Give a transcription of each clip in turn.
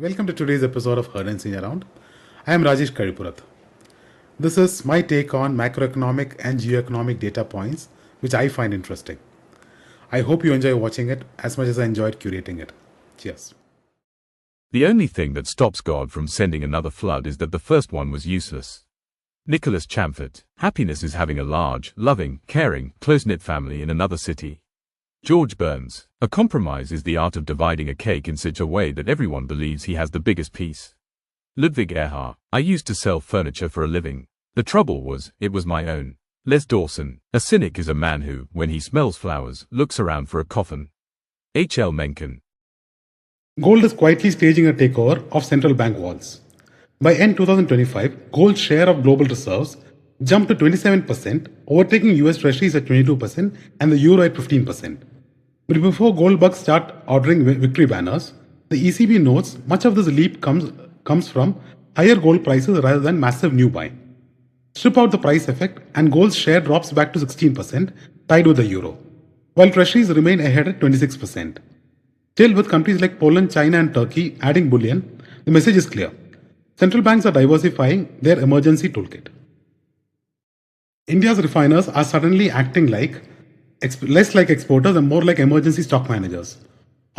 Welcome to today's episode of Heard and Seen Around. I am Rajesh Karipurath. This is my take on macroeconomic and geoeconomic data points which I find interesting. I hope you enjoy watching it as much as I enjoyed curating it. Cheers. The only thing that stops God from sending another flood is that the first one was useless. Nicholas Chamfort. Happiness is having a large, loving, caring, close-knit family in another city. George Burns. A compromise is the art of dividing a cake in such a way that everyone believes he has the biggest piece. Ludwig Erhard. I used to sell furniture for a living. The trouble was, it was my own. Les Dawson. A cynic is a man who, when he smells flowers, looks around for a coffin. H.L. Mencken. Gold is quietly staging a takeover of central bank walls. By end 2025, gold's share of global reserves jumped to 27%, overtaking US Treasuries at 22% and the euro at 15%. But before gold bugs start ordering victory banners, the ECB notes much of this leap comes from higher gold prices rather than massive new buying. Strip out the price effect and gold's share drops back to 16%, tied with the euro, while treasuries remain ahead at 26%. Still, with countries like Poland, China and Turkey adding bullion, the message is clear. Central banks are diversifying their emergency toolkit. India's refiners are suddenly acting less like exporters and more like emergency stock managers.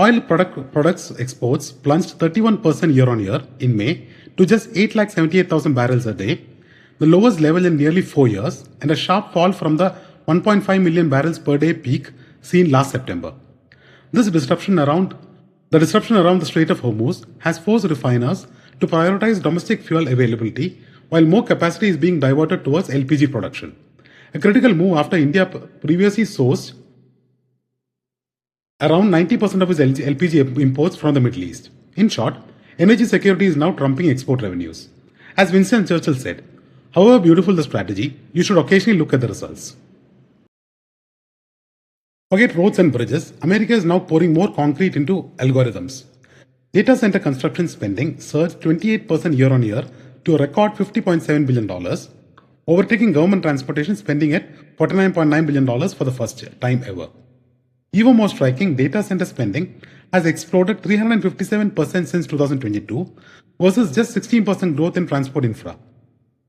Oil products exports plunged 31% year-on-year in May to just 878,000 barrels a day, the lowest level in nearly 4 years, and a sharp fall from the 1.5 million barrels per day peak seen last September. The disruption around the Strait of Hormuz has forced refiners to prioritize domestic fuel availability while more capacity is being diverted towards LPG production. A critical move after India previously sourced around 90% of its LPG imports from the Middle East. In short, energy security is now trumping export revenues. As Winston Churchill said, however beautiful the strategy, you should occasionally look at the results. Forget roads and bridges, America is now pouring more concrete into algorithms. Data center construction spending surged 28% year-on-year to a record $50.7 billion, overtaking government transportation spending at $49.9 billion for the first time ever. Even more striking, data center spending has exploded 357% since 2022 versus just 16% growth in transport infra.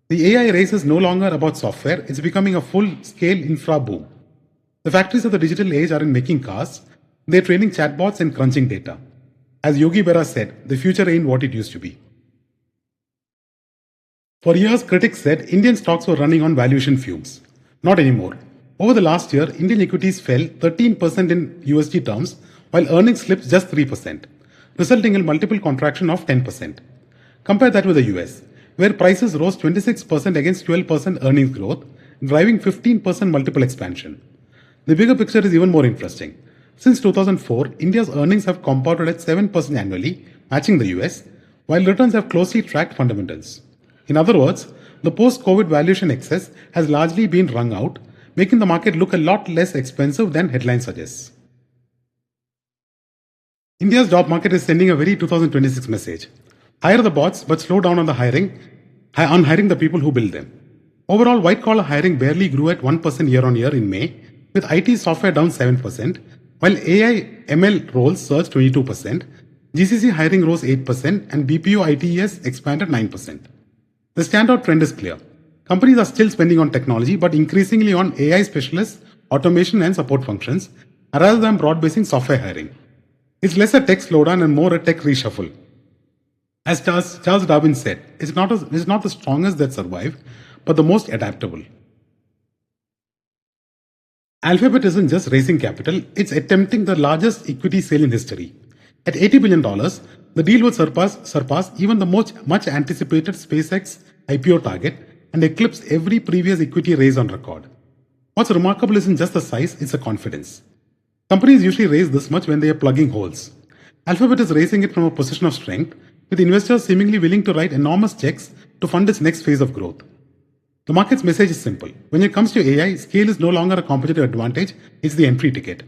The AI race is no longer about software, it's becoming a full-scale infra boom. The factories of the digital age aren't making cars, they're training chatbots and crunching data. As Yogi Berra said, the future ain't what it used to be. For years, critics said Indian stocks were running on valuation fumes. Not anymore. Over the last year, Indian equities fell 13% in USD terms, while earnings slipped just 3%, resulting in multiple contraction of 10%. Compare that with the US, where prices rose 26% against 12% earnings growth, driving 15% multiple expansion. The bigger picture is even more interesting. Since 2004, India's earnings have compounded at 7% annually, matching the US, while returns have closely tracked fundamentals. In other words, the post-COVID valuation excess has largely been wrung out, making the market look a lot less expensive than headline suggests. India's job market is sending a very 2026 message. Hire the bots, but slow down on hiring the people who build them. Overall, white-collar hiring barely grew at 1% year-on-year in May, with IT software down 7%, while AI ML roles surged 22%, GCC hiring rose 8%, and BPO ITES expanded 9%. The standout trend is clear. Companies are still spending on technology, but increasingly on AI specialists, automation and support functions, rather than broad-basing software hiring. It's less a tech slowdown and more a tech reshuffle. As Charles Darwin said, it's not the strongest that survive, but the most adaptable. Alphabet isn't just raising capital, it's attempting the largest equity sale in history. At $80 billion, the deal would surpass even the much anticipated SpaceX IPO target and eclipse every previous equity raise on record. What's remarkable isn't just the size, it's the confidence. Companies usually raise this much when they are plugging holes. Alphabet is raising it from a position of strength, with investors seemingly willing to write enormous checks to fund its next phase of growth. The market's message is simple. When it comes to AI, scale is no longer a competitive advantage, it's the entry ticket.